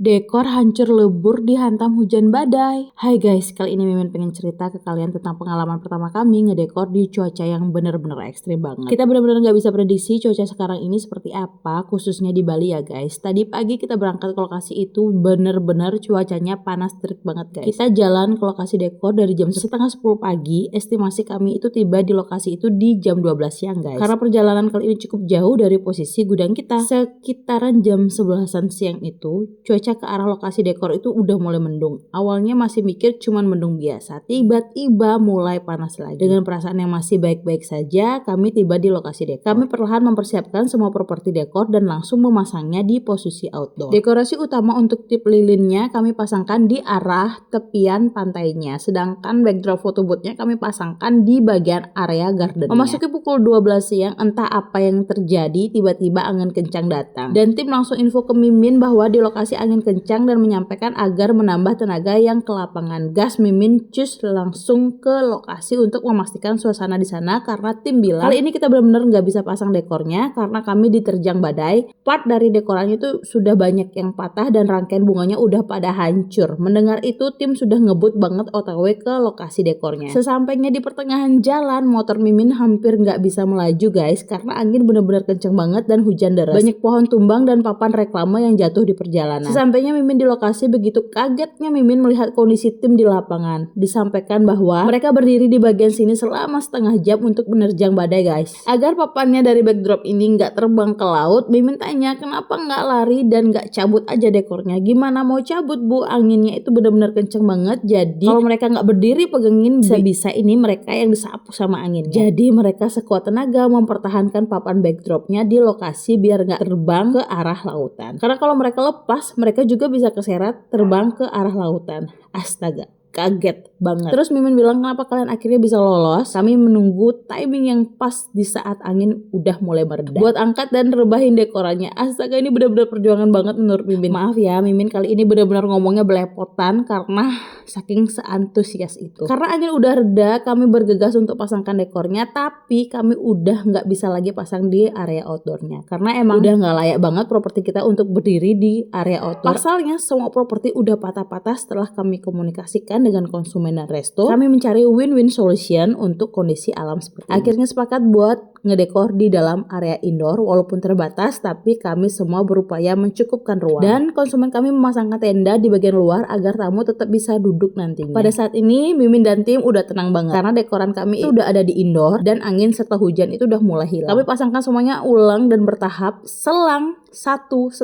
Dekor hancur lebur dihantam hujan badai. Hai guys, kali ini Mimin pengen cerita ke kalian tentang pengalaman pertama kami ngedekor di cuaca yang bener-bener ekstrim banget. Kita bener-bener gak bisa prediksi cuaca sekarang ini seperti apa, khususnya di Bali ya guys. Tadi pagi kita berangkat ke lokasi itu bener-bener cuacanya panas terik banget guys. Kita jalan ke lokasi dekor dari jam setengah 10 pagi, estimasi kami itu tiba di lokasi itu di jam 12 siang guys. Karena perjalanan kali ini cukup jauh dari posisi gudang kita. Sekitaran jam 11-an siang itu, cuaca ke arah lokasi dekor itu udah mulai mendung. Awalnya masih mikir cuman mendung biasa, tiba-tiba mulai panas lagi. Dengan perasaan yang masih baik-baik saja, kami tiba di lokasi dekor. Kami perlahan mempersiapkan semua properti dekor dan langsung memasangnya di posisi outdoor. Dekorasi utama untuk tip lilinnya kami pasangkan di arah tepian pantainya, sedangkan backdrop foto boothnya kami pasangkan di bagian area gardennya. Memasuki pukul 12 siang, entah apa yang terjadi, tiba-tiba angin kencang datang. Dan tim langsung info ke Mimin bahwa di lokasi angin kencang dan menyampaikan agar menambah tenaga yang ke lapangan. Gas Mimin cus langsung ke lokasi untuk memastikan suasana di sana karena tim bilang kali ini kita benar-benar nggak bisa pasang dekornya karena kami diterjang badai. Part dari dekorannya itu sudah banyak yang patah dan rangkaian bunganya udah pada hancur. Mendengar itu tim sudah ngebut banget OTW ke lokasi dekornya. Sesampainya di pertengahan jalan, motor Mimin hampir nggak bisa melaju guys karena angin benar-benar kencang banget dan hujan deras. Banyak pohon tumbang dan papan reklame yang jatuh di perjalanan. Sesampainya Mimin di lokasi, begitu kagetnya Mimin melihat kondisi tim di lapangan. Disampaikan bahwa mereka berdiri di bagian sini selama setengah jam untuk menerjang badai guys. Agar papannya dari backdrop ini nggak terbang ke laut, Mimin tanya kenapa nggak lari dan nggak cabut aja dekornya. Gimana mau cabut bu, anginnya itu benar-benar kenceng banget. Jadi kalau mereka nggak berdiri pegangin, bisa-bisa ini mereka yang disapu sama anginnya. Jadi mereka sekuat tenaga mempertahankan papan backdropnya di lokasi biar nggak terbang ke arah lautan. Karena kalau mereka lepas, mereka juga bisa keseret terbang ke arah lautan. Astaga, kaget banget. Terus Mimin bilang kenapa kalian akhirnya bisa lolos? Kami menunggu timing yang pas di saat angin udah mulai mereda buat angkat dan rebahin dekorannya. Astaga, ini benar-benar perjuangan banget menurut Mimin. Maaf ya Mimin kali ini benar-benar ngomongnya belepotan karena saking seantusias itu. Karena angin udah reda, kami bergegas untuk pasangkan dekornya, tapi kami udah nggak bisa lagi pasang di area outdoornya karena emang udah nggak layak banget properti kita untuk berdiri di area outdoor. Pasalnya semua properti udah patah-patah. Setelah kami komunikasikan dengan konsumen dan resto, kami mencari win-win solution untuk kondisi alam seperti ini. Akhirnya sepakat buat ngedekor di dalam area indoor walaupun terbatas, tapi kami semua berupaya mencukupkan ruang. Dan konsumen kami memasangkan tenda di bagian luar agar tamu tetap bisa duduk nantinya. Pada saat ini Mimin dan tim udah tenang banget karena dekoran kami itu udah ada di indoor dan angin serta hujan itu udah mulai hilang. Kami pasangkan semuanya ulang dan bertahap selang 1,5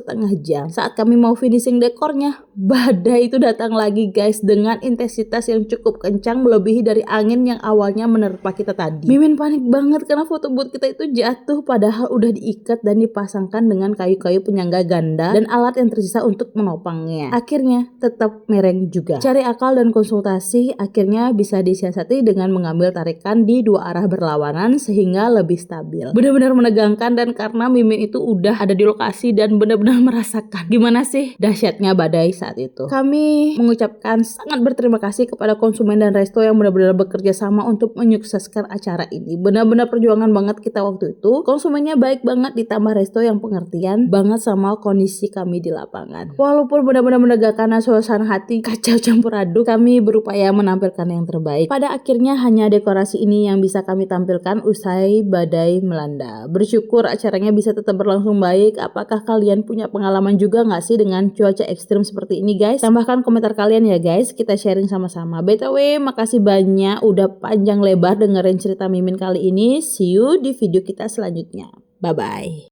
jam. Saat kami mau finishing dekornya, badai itu datang lagi guys dengan intensitas yang cukup kencang melebihi dari angin yang awalnya menerpa kita tadi. Mimin panik banget karena foto booth kita itu jatuh padahal udah diikat dan dipasangkan dengan kayu-kayu penyangga ganda dan alat yang tersisa untuk menopangnya. Akhirnya tetap mereng juga. Cari akal dan konsultasi akhirnya bisa disiasati dengan mengambil tarikan di dua arah berlawanan sehingga lebih stabil. Benar-benar menegangkan dan karena Mimin itu udah ada di lokasi dan benar-benar merasakan gimana sih dahsyatnya badai saat itu. Kami mengucapkan sangat berterima kasih kepada konsumen dan resto yang benar-benar bekerja sama untuk menyukseskan acara ini. Benar-benar perjuangan banget kita waktu itu. Konsumennya baik banget ditambah resto yang pengertian banget sama kondisi kami di lapangan. Walaupun benar-benar menegangkan suasana hati kacau campur aduk, kami berupaya menampilkan yang terbaik. Pada akhirnya hanya dekorasi ini yang bisa kami tampilkan usai badai melanda. Bersyukur acaranya bisa tetap berlangsung baik. Apakah kalian punya pengalaman juga nggak sih dengan cuaca ekstrim seperti ini guys? Tambahkan komentar kalian ya guys, kita sharing sama-sama. BTW makasih banyak udah panjang lebar dengerin cerita Mimin kali ini. See you di video kita selanjutnya. Bye bye.